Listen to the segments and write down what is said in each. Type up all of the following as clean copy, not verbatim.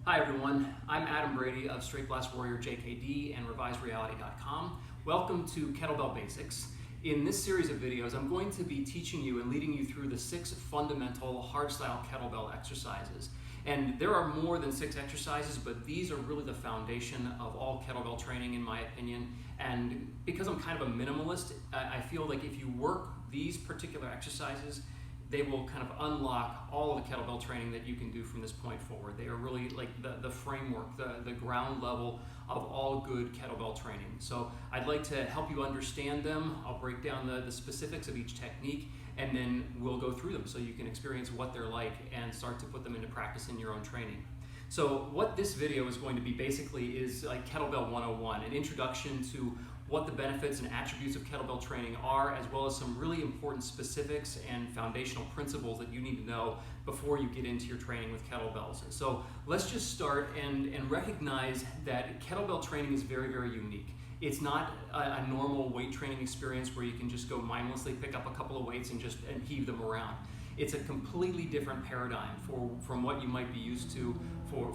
Hi everyone, I'm Adam Brady of Straight Blast Warrior JKD and RevisedReality.com. Welcome to Kettlebell Basics. In this series of videos, I'm going to be teaching you and leading you through the 6 fundamental hardstyle kettlebell exercises. And there are more than 6 exercises, but these are really the foundation of all kettlebell training in my opinion. And because I'm kind of a minimalist, I feel like if you work these particular exercises, they will kind of unlock all of the kettlebell training that you can do from this point forward. They are really like the framework, the ground level of all good kettlebell training. So I'd like to help you understand them. I'll break down the specifics of each technique, and then we'll go through them so you can experience what they're like and start to put them into practice in your own training. So what this video is going to be basically is like Kettlebell 101, an introduction to what the benefits and attributes of kettlebell training are, as well as some really important specifics and foundational principles that you need to know before you get into your training with kettlebells. So let's just start and recognize that kettlebell training is very, very unique. It's not a normal weight training experience where you can just go mindlessly pick up a couple of weights and heave them around. It's a completely different paradigm from what you might be used to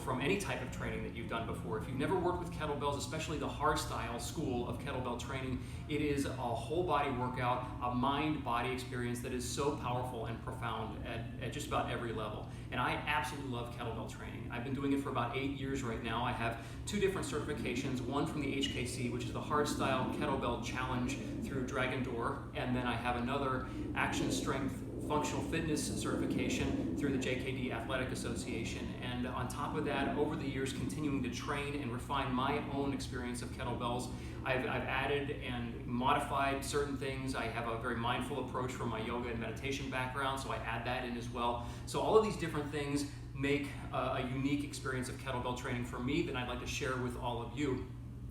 from any type of training that you've done before. If you've never worked with kettlebells, especially the hardstyle school of kettlebell training, it is a whole body workout, a mind-body experience that is so powerful and profound at just about every level. And I absolutely love kettlebell training. I've been doing it for about 8 years right now. I have 2 different certifications, one from the HKC, which is the Hardstyle Kettlebell Challenge through Dragon Door, and then I have another action strength functional fitness certification through the JKD Athletic Association. And on top of that, over the years, continuing to train and refine my own experience of kettlebells, I've added and modified certain things. I have a very mindful approach from my yoga and meditation background, so I add that in as well. So all of these different things make a unique experience of kettlebell training for me that I'd like to share with all of you,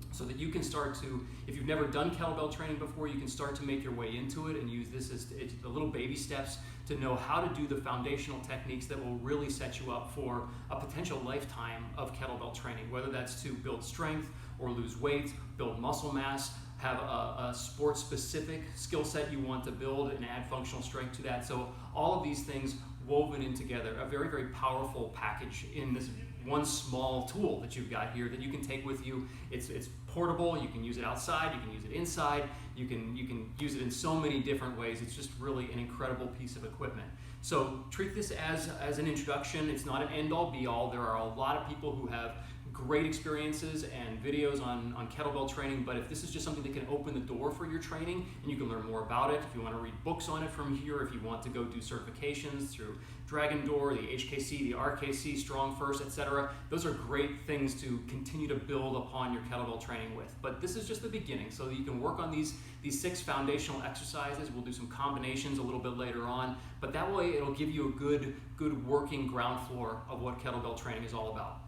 so that you can start to, if you've never done kettlebell training before, you can start to make your way into it and use this as the little baby steps to know how to do the foundational techniques that will really set you up for a potential lifetime of kettlebell training, whether that's to build strength or lose weight, build muscle mass, have a sport-specific skill set you want to build and add functional strength to that. So all of these things woven in together, a very, very powerful package in this one small tool that you've got here that you can take with you. It's portable, you can use it outside, you can use it inside, you can use it in so many different ways. It's just really an incredible piece of equipment. So treat this as an introduction. It's not an end-all be-all. There are a lot of people who have great experiences and videos on kettlebell training, but if this is just something that can open the door for your training and you can learn more about it, if you want to read books on it from here, if you want to go do certifications through Dragon Door, the HKC, the RKC, Strong First, etc., those are great things to continue to build upon your kettlebell training with. But this is just the beginning, so you can work on these 6 foundational exercises. We'll do some combinations a little bit later on, but that way it'll give you a good working ground floor of what kettlebell training is all about.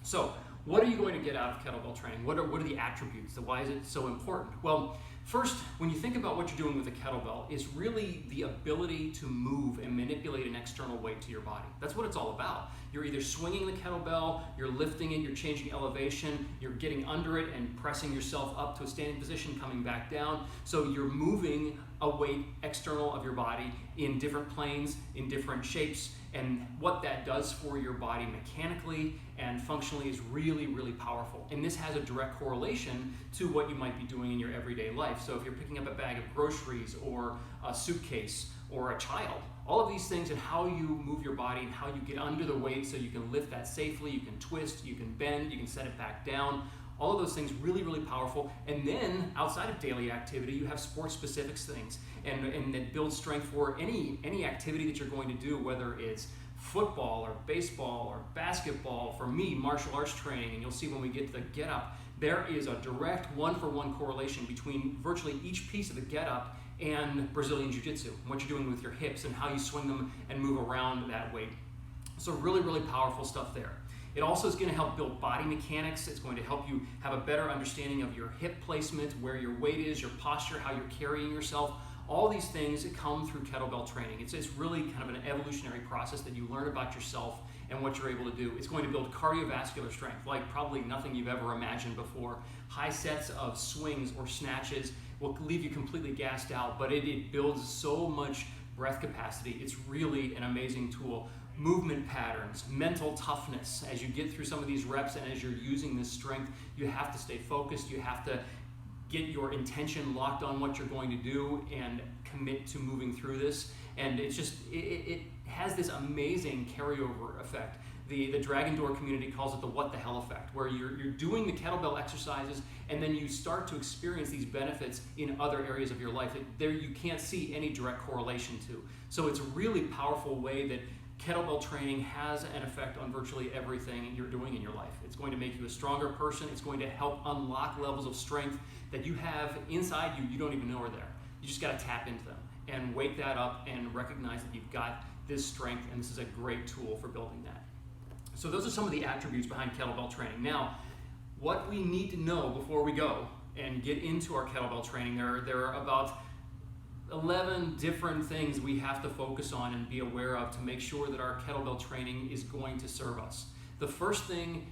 So, what are you going to get out of kettlebell training? What are the attributes? Why is it so important? Well, first, when you think about what you're doing with a kettlebell, it's really the ability to move and manipulate an external weight to your body. That's what it's all about. You're either swinging the kettlebell, you're lifting it, you're changing elevation, you're getting under it and pressing yourself up to a standing position, coming back down. So you're moving a weight external of your body in different planes, in different shapes, and what that does for your body mechanically and functionally is really, really powerful. And this has a direct correlation to what you might be doing in your everyday life. So if you're picking up a bag of groceries or a suitcase or a child, all of these things and how you move your body and how you get under the weight so you can lift that safely, you can twist, you can bend, you can set it back down. All of those things really, really powerful. And then outside of daily activity, you have sport-specific things and that build strength for any activity that you're going to do, whether it's football or baseball or basketball. For me, martial arts training, and you'll see when we get to the get up, there is a direct one-for-one correlation between virtually each piece of the get up and Brazilian Jiu-Jitsu, what you're doing with your hips and how you swing them and move around that weight. So really, really powerful stuff there. It also is going to help build body mechanics. It's going to help you have a better understanding of your hip placement, where your weight is, your posture, how you're carrying yourself. All these things come through kettlebell training. It's really kind of an evolutionary process that you learn about yourself and what you're able to do. It's going to build cardiovascular strength like probably nothing you've ever imagined before. High sets of swings or snatches will leave you completely gassed out, but it builds so much breath capacity. It's really an amazing tool. movement patterns, mental toughness. As you get through some of these reps and as you're using this strength, you have to stay focused. You have to get your intention locked on what you're going to do and commit to moving through this. And it's just, it has this amazing carryover effect. The Dragon Door community calls it the what the hell effect, where you're doing the kettlebell exercises and then you start to experience these benefits in other areas of your life that there you can't see any direct correlation to. So it's a really powerful way that kettlebell training has an effect on virtually everything you're doing in your life. It's going to make you a stronger person. It's going to help unlock levels of strength that you have inside you don't even know are there. You just got to tap into them and wake that up and recognize that you've got this strength, and this is a great tool for building that. So those are some of the attributes behind kettlebell training. Now, what we need to know before we go and get into our kettlebell training, there are about 11 different things we have to focus on and be aware of to make sure that our kettlebell training is going to serve us. The first thing,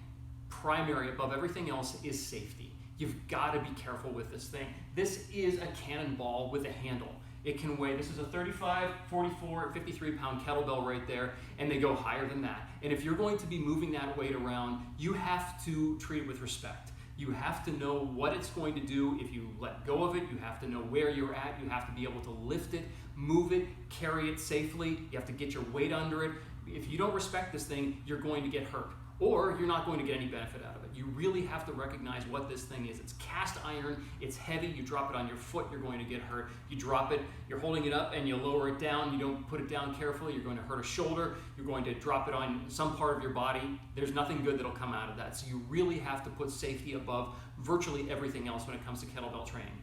primary above everything else, is safety. You've got to be careful with this thing. This is a cannonball with a handle. It can weigh, this is a 35, 44, 53 pound kettlebell right there, and they go higher than that. And if you're going to be moving that weight around, you have to treat it with respect. You have to know what it's going to do. If you let go of it, you have to know where you're at. You have to be able to lift it, move it, carry it safely. You have to get your weight under it. If you don't respect this thing, you're going to get hurt, or you're not going to get any benefit out of it. You really have to recognize what this thing is. It's cast iron, it's heavy, you drop it on your foot, you're going to get hurt. You drop it, you're holding it up and you lower it down, you don't put it down carefully, you're going to hurt a shoulder, you're going to drop it on some part of your body. There's nothing good that'll come out of that. So you really have to put safety above virtually everything else when it comes to kettlebell training.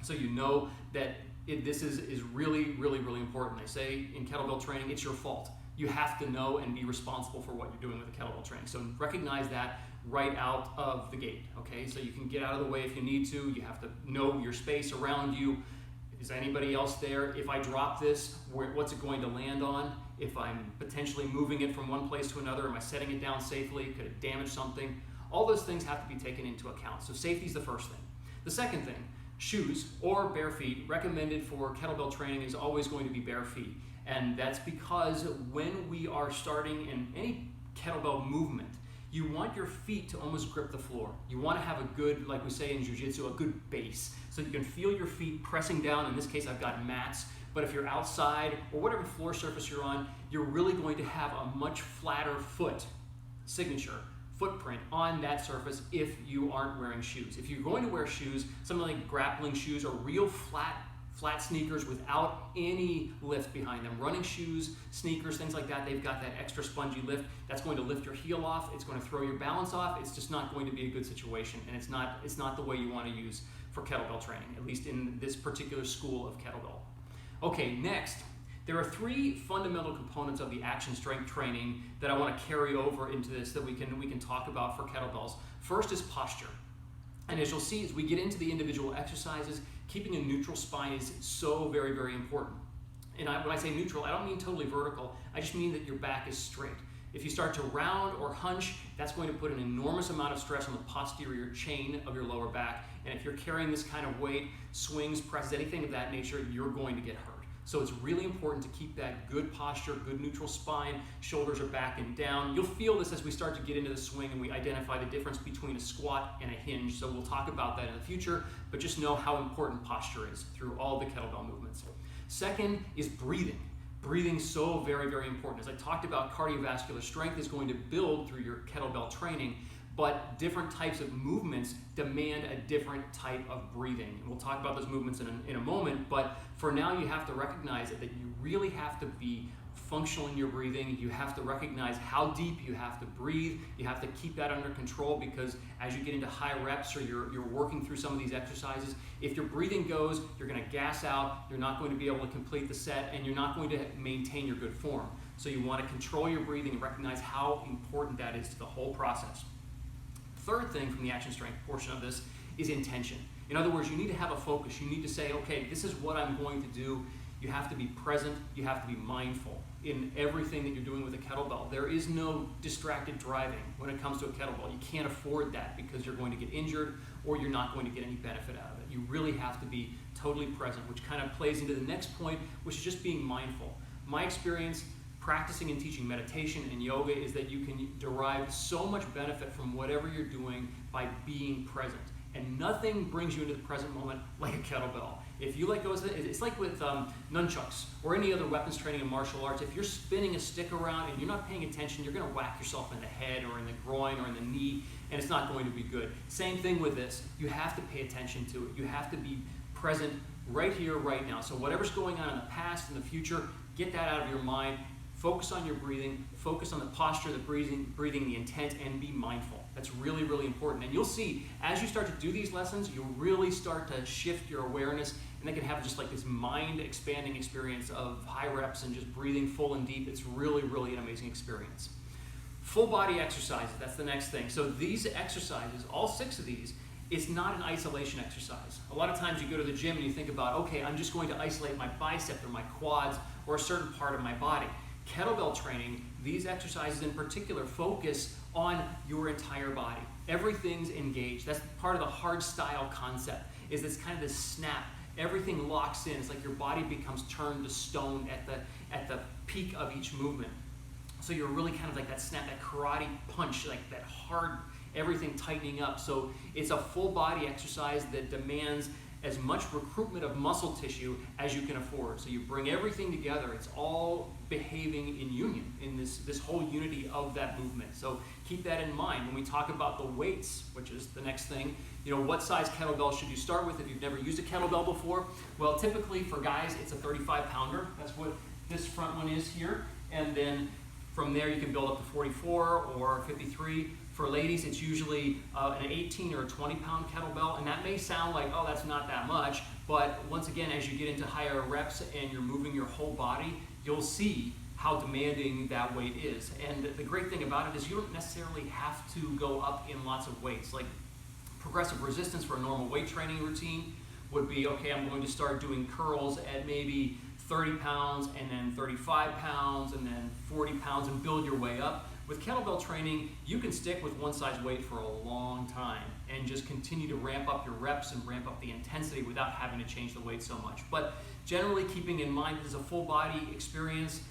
So you know that this is really, really, really important. They say in kettlebell training, it's your fault. You have to know and be responsible for what you're doing with the kettlebell training. So recognize that right out of the gate, okay? So you can get out of the way if you need to. You have to know your space around you. Is anybody else there? If I drop this, what's it going to land on? If I'm potentially moving it from one place to another, am I setting it down safely? Could it damage something? All those things have to be taken into account. So safety is the first thing. The second thing, shoes or bare feet recommended for kettlebell training is always going to be bare feet. And that's because when we are starting in any kettlebell movement, you want your feet to almost grip the floor. You want to have a good, like we say in jiu-jitsu, a good base. So you can feel your feet pressing down. In this case, I've got mats. But if you're outside or whatever floor surface you're on, you're really going to have a much flatter footprint on that surface if you aren't wearing shoes. If you're going to wear shoes, something like grappling shoes or real flat sneakers without any lift behind them. Running shoes, sneakers, things like that, they've got that extra spongy lift. That's going to lift your heel off. It's going to throw your balance off. It's just not going to be a good situation, and it's not the way you want to use for kettlebell training, at least in this particular school of kettlebell. Okay, next, there are three fundamental components of the action strength training that I want to carry over into this that we can talk about for kettlebells. First is posture. And as you'll see, as we get into the individual exercises, keeping a neutral spine is so very, very important. And when I say neutral, I don't mean totally vertical. I just mean that your back is straight. If you start to round or hunch, that's going to put an enormous amount of stress on the posterior chain of your lower back. And if you're carrying this kind of weight, swings, presses, anything of that nature, you're going to get hurt. So it's really important to keep that good posture, good neutral spine, shoulders are back and down. You'll feel this as we start to get into the swing and we identify the difference between a squat and a hinge. So we'll talk about that in the future, but just know how important posture is through all the kettlebell movements. Second is breathing. Breathing so very, very important. As I talked about, cardiovascular strength is going to build through your kettlebell training, but different types of movements demand a different type of breathing. And we'll talk about those movements in a moment, but for now you have to recognize that you really have to be functional in your breathing. You have to recognize how deep you have to breathe. You have to keep that under control, because as you get into high reps or you're working through some of these exercises, if your breathing goes, you're going to gas out, you're not going to be able to complete the set, and you're not going to maintain your good form. So you want to control your breathing and recognize how important that is to the whole process. Third thing from the action strength portion of this is intention. In other words, you need to have a focus. You need to say, okay, this is what I'm going to do. You have to be present. You have to be mindful in everything that you're doing with a kettlebell. There is no distracted driving when it comes to a kettlebell. You can't afford that, because you're going to get injured or you're not going to get any benefit out of it. You really have to be totally present, which kind of plays into the next point, which is just being mindful. My experience, practicing and teaching meditation and yoga is that you can derive so much benefit from whatever you're doing by being present. And nothing brings you into the present moment like a kettlebell. If you let go of it, it's like with nunchucks or any other weapons training in martial arts. If you're spinning a stick around and you're not paying attention, you're going to whack yourself in the head or in the groin or in the knee, and it's not going to be good. Same thing with this. You have to pay attention to it. You have to be present right here, right now. So whatever's going on in the past and the future, get that out of your mind. Focus on your breathing, focus on the posture, the breathing, the intent, and be mindful. That's really, really important. And you'll see, as you start to do these lessons, you'll really start to shift your awareness, and they can have just like this mind-expanding experience of high reps and just breathing full and deep. It's really, really an amazing experience. Full body exercises, that's the next thing. So these exercises, all 6 of these, it's not an isolation exercise. A lot of times you go to the gym and you think about, okay, I'm just going to isolate my bicep or my quads or a certain part of my body. Kettlebell training, these exercises in particular, focus on your entire body. Everything's engaged. That's part of the hardstyle concept, is this kind of this snap. Everything locks in. It's like your body becomes turned to stone at the peak of each movement. So you're really kind of like that snap, that karate punch, like that hard, everything tightening up. So it's a full body exercise that demands as much recruitment of muscle tissue as you can afford. So you bring everything together. It's all behaving in union, in this whole unity of that movement. So keep that in mind when we talk about the weights, which is the next thing. You know, what size kettlebell should you start with if you've never used a kettlebell before? Well, typically for guys, it's a 35-pounder. That's what this front one is here. And then from there, you can build up to 44 or 53. For ladies, it's usually an 18 or a 20-pound kettlebell, and that may sound like, oh, that's not that much, but once again, as you get into higher reps and you're moving your whole body, you'll see how demanding that weight is. And the great thing about it is you don't necessarily have to go up in lots of weights. Like progressive resistance for a normal weight training routine would be, okay, I'm going to start doing curls at maybe 30 pounds and then 35 pounds and then 40 pounds and build your way up. With kettlebell training, you can stick with one size weight for a long time and just continue to ramp up your reps and ramp up the intensity without having to change the weight so much. But generally, keeping in mind this is a full body experience,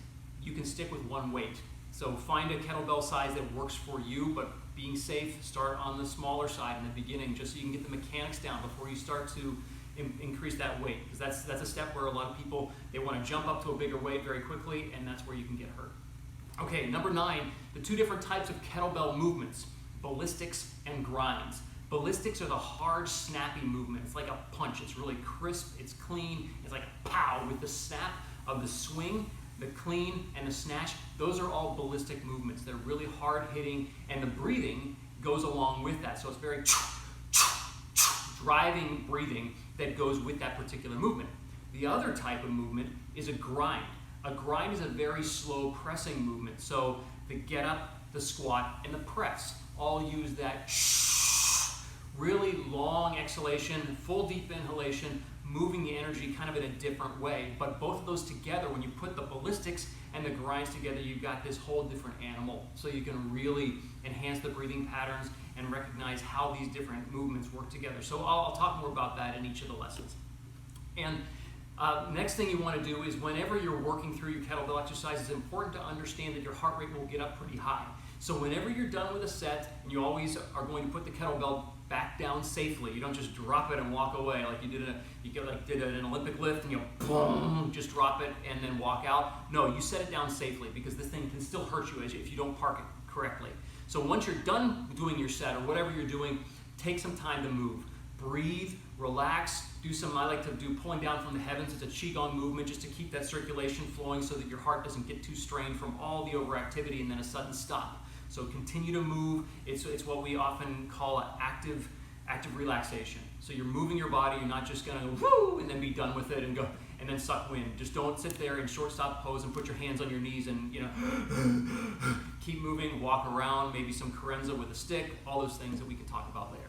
you can stick with one weight. So find a kettlebell size that works for you, but being safe, start on the smaller side in the beginning just so you can get the mechanics down before you start to increase that weight. Because that's a step where a lot of people, they want to jump up to a bigger weight very quickly, and that's where you can get hurt. Okay, number 9, the 2 different types of kettlebell movements, ballistics and grinds. Ballistics are the hard, snappy movement. It's like a punch. It's really crisp, it's clean, it's like a pow with the snap of the swing, the clean, and the snatch. Those are all ballistic movements. They're really hard hitting, and the breathing goes along with that. So it's very driving breathing that goes with that particular movement. The other type of movement is a grind. A grind is a very slow pressing movement. So the get up, the squat, and the press all use that really long exhalation, full deep inhalation, moving the energy kind of in a different way. But both of those together, when you put the ballistics and the grinds together, you've got this whole different animal. So you can really enhance the breathing patterns and recognize how these different movements work together. So I'll talk more about that in each of the lessons. And next thing you want to do is whenever you're working through your kettlebell exercise, it's important to understand that your heart rate will get up pretty high. So whenever you're done with a set, and you always are going to put the kettlebell back down safely. You don't just drop it and walk away like you did an Olympic lift and you boom, just drop it and then walk out. No, you set it down safely because this thing can still hurt you if you don't park it correctly. So once you're done doing your set or whatever you're doing, take some time to move. Breathe, relax, do some, I like to do pulling down from the heavens. It's a Qigong movement just to keep that circulation flowing so that your heart doesn't get too strained from all the overactivity and then a sudden stop. So continue to move. It's what we often call active relaxation. So you're moving your body, you're not just gonna go woo and then be done with it and go and then suck wind. Just don't sit there in short stop pose and put your hands on your knees and keep moving, walk around, maybe some carenza with a stick, all those things that we can talk about later.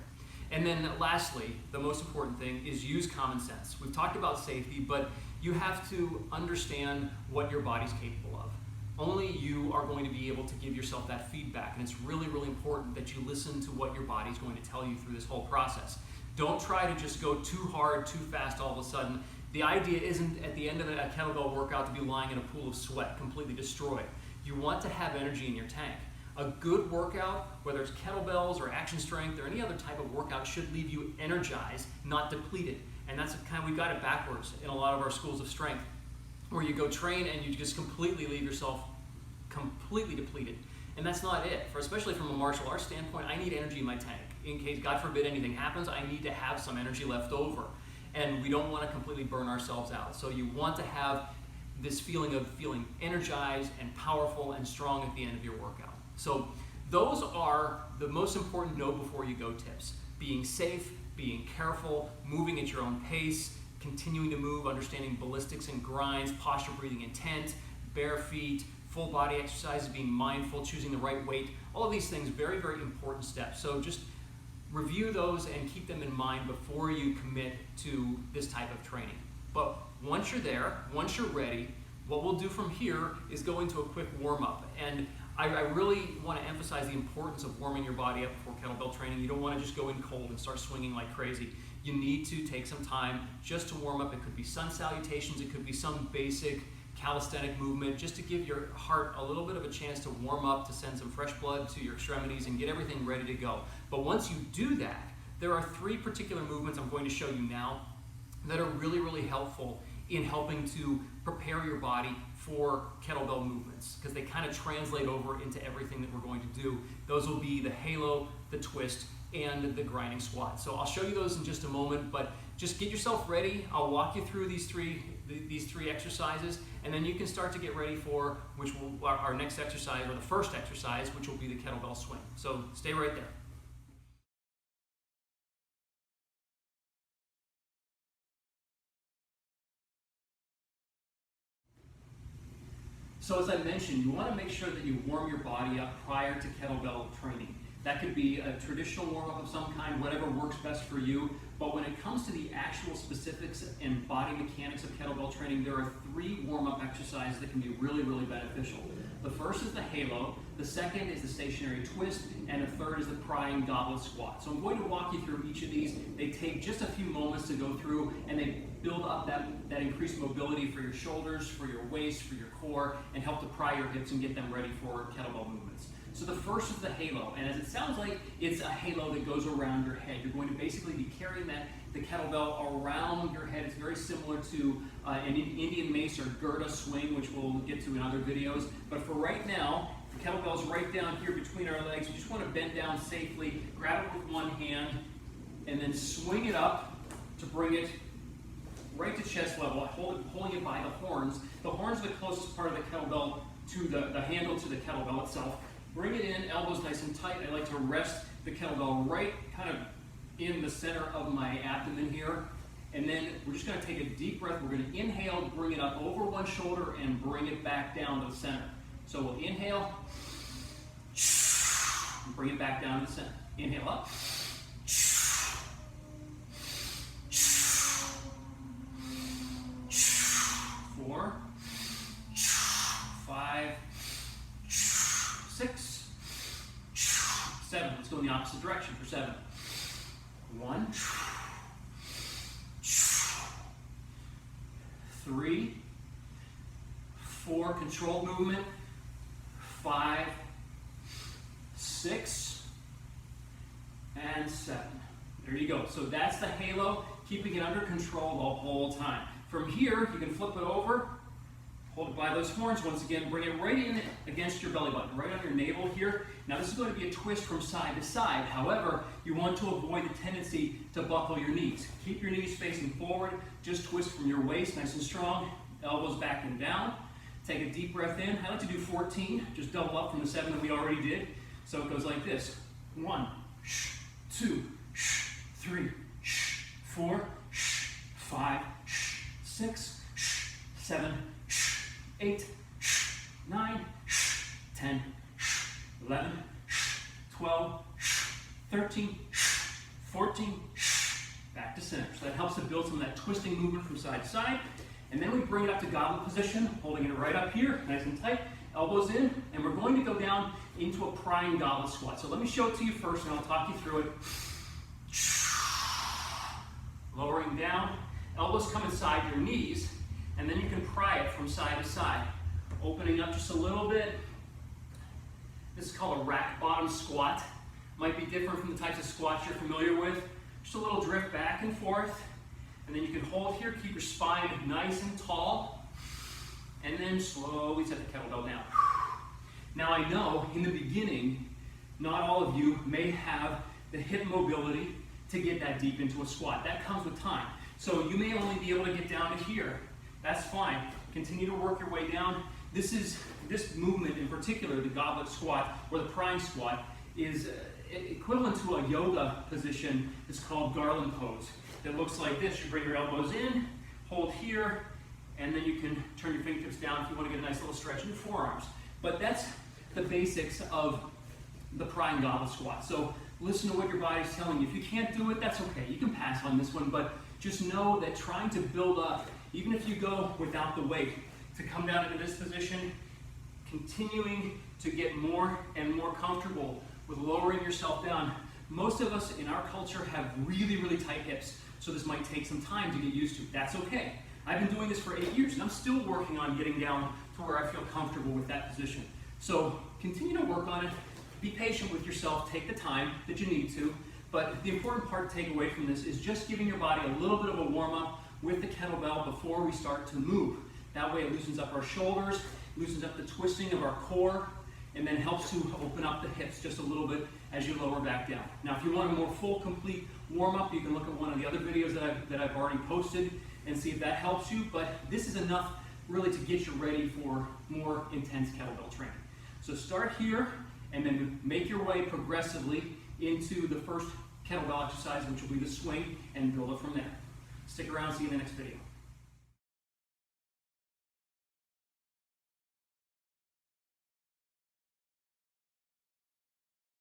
And then lastly, the most important thing is use common sense. We've talked about safety, but you have to understand what your body's capable of. Only you are going to be able to give yourself that feedback, and it's really, really important that you listen to what your body's going to tell you through this whole process. Don't try to just go too hard, too fast all of a sudden. The idea isn't at the end of a kettlebell workout to be lying in a pool of sweat, completely destroyed. You want to have energy in your tank. A good workout, whether it's kettlebells or action strength or any other type of workout, should leave you energized, not depleted. And that's we got it backwards in a lot of our schools of strength, where you go train and you just completely leave yourself completely depleted. And that's not it. Especially from a martial arts standpoint, I need energy in my tank. In case, God forbid, anything happens, I need to have some energy left over. And we don't want to completely burn ourselves out. So you want to have this feeling of feeling energized and powerful and strong at the end of your workout. So those are the most important know before you go tips. Being safe, being careful, moving at your own pace, continuing to move, understanding ballistics and grinds, posture, breathing, intent, bare feet, full body exercises, being mindful, choosing the right weight. All of these things, very, very important steps. So just review those and keep them in mind before you commit to this type of training. But once you're there, once you're ready, what we'll do from here is go into a quick warm-up. And I really want to emphasize the importance of warming your body up before kettlebell training. You don't want to just go in cold and start swinging like crazy. You need to take some time just to warm up. It could be sun salutations, it could be some basic calisthenic movement, just to give your heart a little bit of a chance to warm up, to send some fresh blood to your extremities and get everything ready to go. But once you do that, there are 3 particular movements I'm going to show you now that are really, really helpful in helping to prepare your body for kettlebell movements, because they kind of translate over into everything that we're going to do. Those will be the halo, the twist, and the grinding squat. So I'll show you those in just a moment, but just get yourself ready. I'll walk you through these three exercises, and then you can start to get ready for our next exercise, or the first exercise, which will be the kettlebell swing. So stay right there. So as I mentioned, you want to make sure that you warm your body up prior to kettlebell training. That could be a traditional warm-up of some kind, whatever works best for you. But when it comes to the actual specifics and body mechanics of kettlebell training, there are 3 warm-up exercises that can be really, really beneficial. The first is the halo, the second is the stationary twist, and the third is the prying goblet squat. So I'm going to walk you through each of these. They take just a few moments to go through, and they build up that increased mobility for your shoulders, for your waist, for your core, and help to pry your hips and get them ready for kettlebell movements. So the first is the halo, and as it sounds like, it's a halo that goes around your head. You're going to basically be carrying the kettlebell around your head. It's very similar to an Indian mace or Gurda swing, which we'll get to in other videos. But for right now, the kettlebell's right down here between our legs. You just want to bend down safely, grab it with one hand, and then swing it up to bring it right to chest level, holding it by the horns. The horns are the closest part of the kettlebell to the handle to the kettlebell itself. Bring it in, elbows nice and tight. I like to rest the kettlebell right kind of in the center of my abdomen here. And then we're just going to take a deep breath. We're going to inhale, bring it up over one shoulder, and bring it back down to the center. So we'll inhale, and bring it back down to the center. Inhale up. 4, 5, 6, 7. Let's go in the opposite direction for 7. 1, 3, 4, controlled movement. 5, 6, and 7. There you go. So that's the halo, keeping it under control the whole time. From here, you can flip it over, hold it by those horns once again, bring it right in against your belly button, right on your navel here. Now this is going to be a twist from side to side. However, you want to avoid the tendency to buckle your knees. Keep your knees facing forward, just twist from your waist, nice and strong, elbows back and down. Take a deep breath in. I like to do 14, just double up from the 7 that we already did. So it goes like this. 1, 2, 3, 4, 5, 6, 7, 8, 9, 10, 11, 12, 13, 14, back to center. So that helps to build some of that twisting movement from side to side. And then we bring it up to goblet position, holding it right up here, nice and tight, elbows in, and we're going to go down into a prying goblet squat. So let me show it to you first, and I'll talk you through it. Lowering down, Elbows come inside your knees, and then you can pry it from side to side. Opening up just a little bit. This is called a rack bottom squat. Might be different from the types of squats you're familiar with. Just a little drift back and forth. And then you can hold here, keep your spine nice and tall, and then slowly set the kettlebell down. Now I know in the beginning, not all of you may have the hip mobility to get that deep into a squat. That comes with time. So you may only be able to get down to here. That's fine. Continue to work your way down. This movement in particular, the goblet squat or the prying squat, is equivalent to a yoga position. It's called garland pose. It looks like this. You bring your elbows in, hold here, and then you can turn your fingertips down if you want to get a nice little stretch in your forearms. But that's the basics of the prying goblet squat. So listen to what your body's telling you. If you can't do it, that's okay. You can pass on this one, but just know that trying to build up, even if you go without the weight, to come down into this position, continuing to get more and more comfortable with lowering yourself down. Most of us in our culture have really, really tight hips, so this might take some time to get used to. That's okay. I've been doing this for 8 years, and I'm still working on getting down to where I feel comfortable with that position. So continue to work on it. Be patient with yourself. Take the time that you need to. But the important part to take away from this is just giving your body a little bit of a warm-up with the kettlebell before we start to move. That way it loosens up our shoulders, loosens up the twisting of our core, and then helps to open up the hips just a little bit as you lower back down. Now, if you want a more full, complete warm-up, you can look at one of the other videos that I've already posted and see if that helps you. But this is enough really to get you ready for more intense kettlebell training. So start here and then make your way progressively into the first kettlebell exercise, which will be the swing, and build it from there. Stick around, see you in the next video.